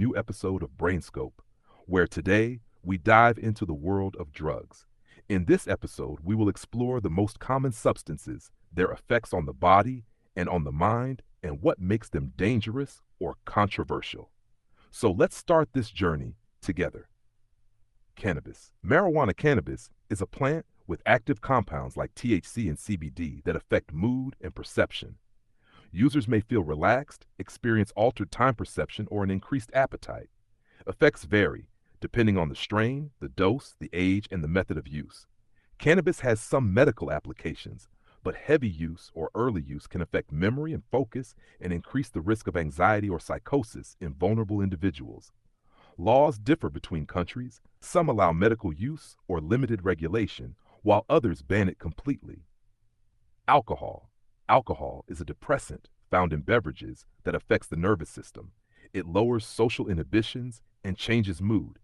new episode of Brainscope, where today we dive into the world of drugs. In this episode, we will explore the most common substances, their effects on the body and on the mind, and what makes them dangerous or controversial. So let's start this journey together. Cannabis. Marijuana cannabis is a plant with active compounds like THC and CBD that affect mood and perception. Users may feel relaxed, experience altered time perception, or an increased appetite. Effects vary, depending on the strain, the dose, the age, and the method of use. Cannabis has some medical applications, but heavy use or early use can affect memory and focus and increase the risk of anxiety or psychosis in vulnerable individuals. Laws differ between countries. Some allow medical use or limited regulation, while others ban it completely. Alcohol. Alcohol is a depressant found in beverages that affects the nervous system. It lowers social inhibitions and changes mood.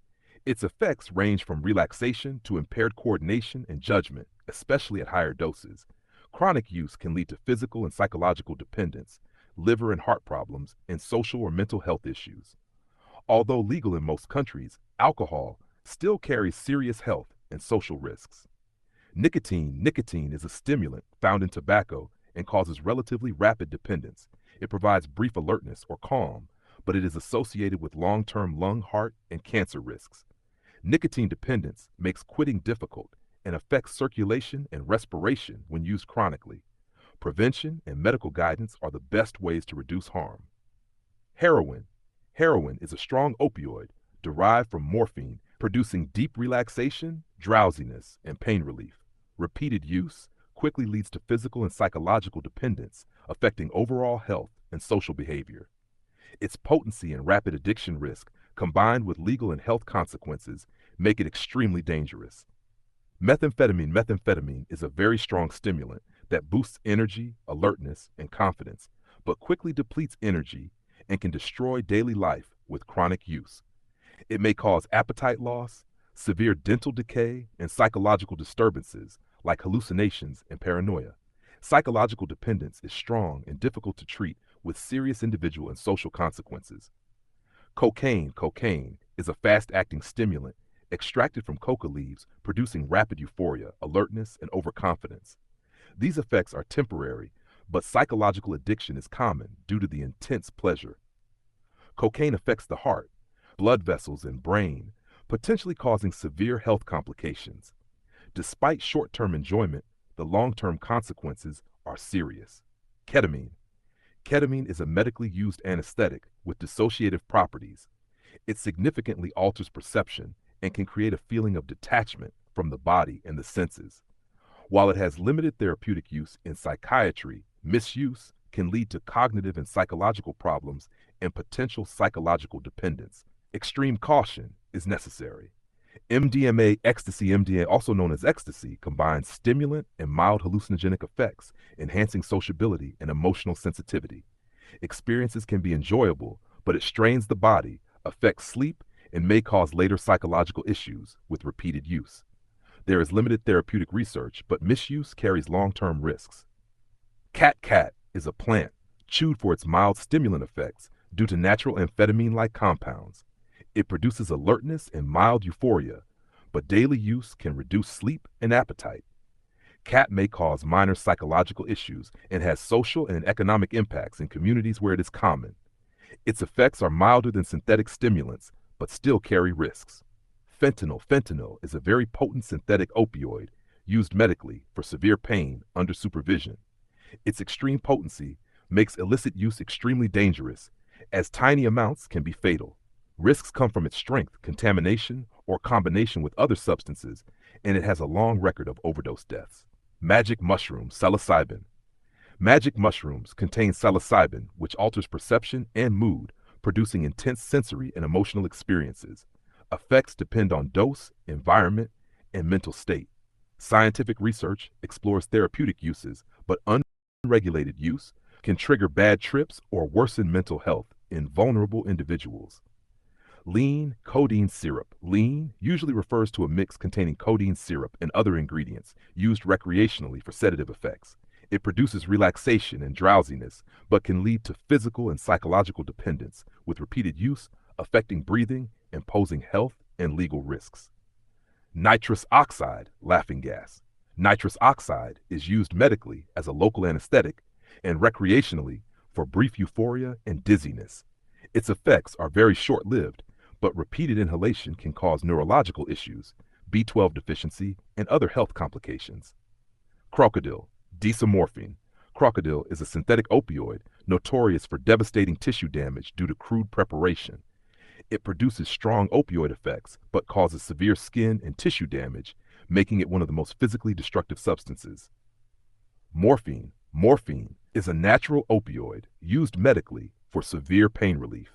Its effects range from relaxation to impaired coordination and judgment, especially at higher doses. Chronic use can lead to physical and psychological dependence, liver and heart problems, and social or mental health issues. Although legal in most countries, alcohol still carries serious health and social risks. Nicotine. Nicotine is a stimulant found in tobacco and causes relatively rapid dependence. It provides brief alertness or calm, but it is associated with long-term lung, heart, and cancer risks. Nicotine dependence makes quitting difficult and affects circulation and respiration when used chronically. Prevention and medical guidance are the best ways to reduce harm. Heroin. Heroin is a strong opioid derived from morphine, producing deep relaxation, drowsiness, and pain relief. Repeated use quickly leads to physical and psychological dependence, affecting overall health and social behavior. Its potency and rapid addiction risk, combined with legal and health consequences, make it extremely dangerous. Methamphetamine. Methamphetamine is a very strong stimulant that boosts energy, alertness, and confidence, but quickly depletes energy and can destroy daily life with chronic use. It may cause appetite loss, severe dental decay, and psychological disturbances like hallucinations and paranoia. Psychological dependence is strong and difficult to treat with serious individual and social consequences. Cocaine. Cocaine is a fast-acting stimulant extracted from coca leaves, producing rapid euphoria, alertness, and overconfidence. These effects are temporary, but psychological addiction is common due to the intense pleasure. Cocaine affects the heart, blood vessels, and brain, potentially causing severe health complications. Despite short-term enjoyment, the long-term consequences are serious. Ketamine. Ketamine is a medically used anesthetic with dissociative properties. It significantly alters perception and can create a feeling of detachment from the body and the senses. While it has limited therapeutic use in psychiatry, misuse can lead to cognitive and psychological problems and potential psychological dependence. Extreme caution is necessary. MDMA, ecstasy. MDMA, also known as ecstasy, combines stimulant and mild hallucinogenic effects, enhancing sociability and emotional sensitivity. Experiences can be enjoyable, but it strains the body, affects sleep, and may cause later psychological issues with repeated use. There is limited therapeutic research, but misuse carries long-term risks. Cat is a plant chewed for its mild stimulant effects due to natural amphetamine-like compounds. It produces alertness and mild euphoria, but daily use can reduce sleep and appetite. Cat may cause minor psychological issues and has social and economic impacts in communities where it is common. Its effects are milder than synthetic stimulants, but still carry risks. Fentanyl. Fentanyl is a very potent synthetic opioid used medically for severe pain under supervision. Its extreme potency makes illicit use extremely dangerous, as tiny amounts can be fatal. Risks come from its strength, contamination, or combination with other substances, and it has a long record of overdose deaths. Magic mushroom. Psilocybin. Magic mushrooms contain psilocybin, which alters perception and mood, producing intense sensory and emotional experiences. Effects depend on dose, environment, and mental state. Scientific research explores therapeutic uses, but unregulated use can trigger bad trips or worsen mental health in vulnerable individuals. Lean codeine syrup. Lean usually refers to a mix containing codeine syrup and other ingredients used recreationally for sedative effects. It produces relaxation and drowsiness, but can lead to physical and psychological dependence with repeated use, affecting breathing and posing health and legal risks. Nitrous oxide, laughing gas. Nitrous oxide is used medically as a local anesthetic and recreationally for brief euphoria and dizziness. Its effects are very short-lived, but repeated inhalation can cause neurological issues, B12 deficiency, and other health complications. Crocodile, desomorphine. Crocodile is a synthetic opioid notorious for devastating tissue damage due to crude preparation. It produces strong opioid effects but causes severe skin and tissue damage, making it one of the most physically destructive substances. Morphine. Morphine is a natural opioid used medically for severe pain relief.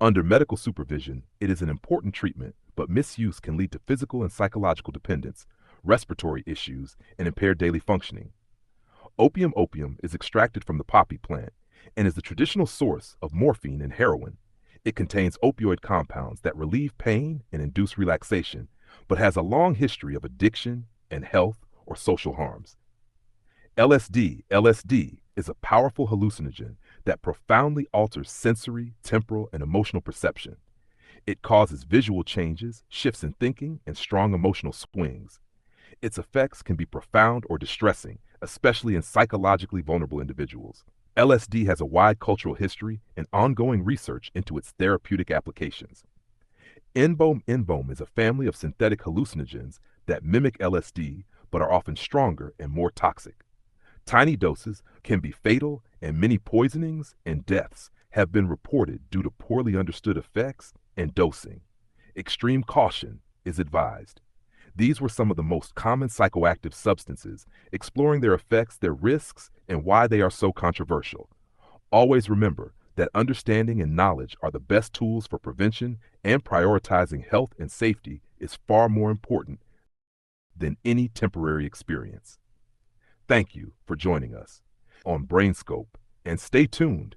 Under medical supervision, it is an important treatment, but misuse can lead to physical and psychological dependence, respiratory issues, and impaired daily functioning. Opium is extracted from the poppy plant and is the traditional source of morphine and heroin. It contains opioid compounds that relieve pain and induce relaxation, but has a long history of addiction and health or social harms. LSD is a powerful hallucinogen that profoundly alters sensory, temporal, and emotional perception. It causes visual changes, shifts in thinking, and strong emotional swings. Its effects can be profound or distressing, especially in psychologically vulnerable individuals. LSD has a wide cultural history and ongoing research into its therapeutic applications. N-Bohm is a family of synthetic hallucinogens that mimic LSD but are often stronger and more toxic. Tiny doses can be fatal, and many poisonings and deaths have been reported due to poorly understood effects and dosing. Extreme caution is advised. These were some of the most common psychoactive substances, exploring their effects, their risks, and why they are so controversial. Always remember that understanding and knowledge are the best tools for prevention, and prioritizing health and safety is far more important than any temporary experience. Thank you for joining us on Brainscope, and stay tuned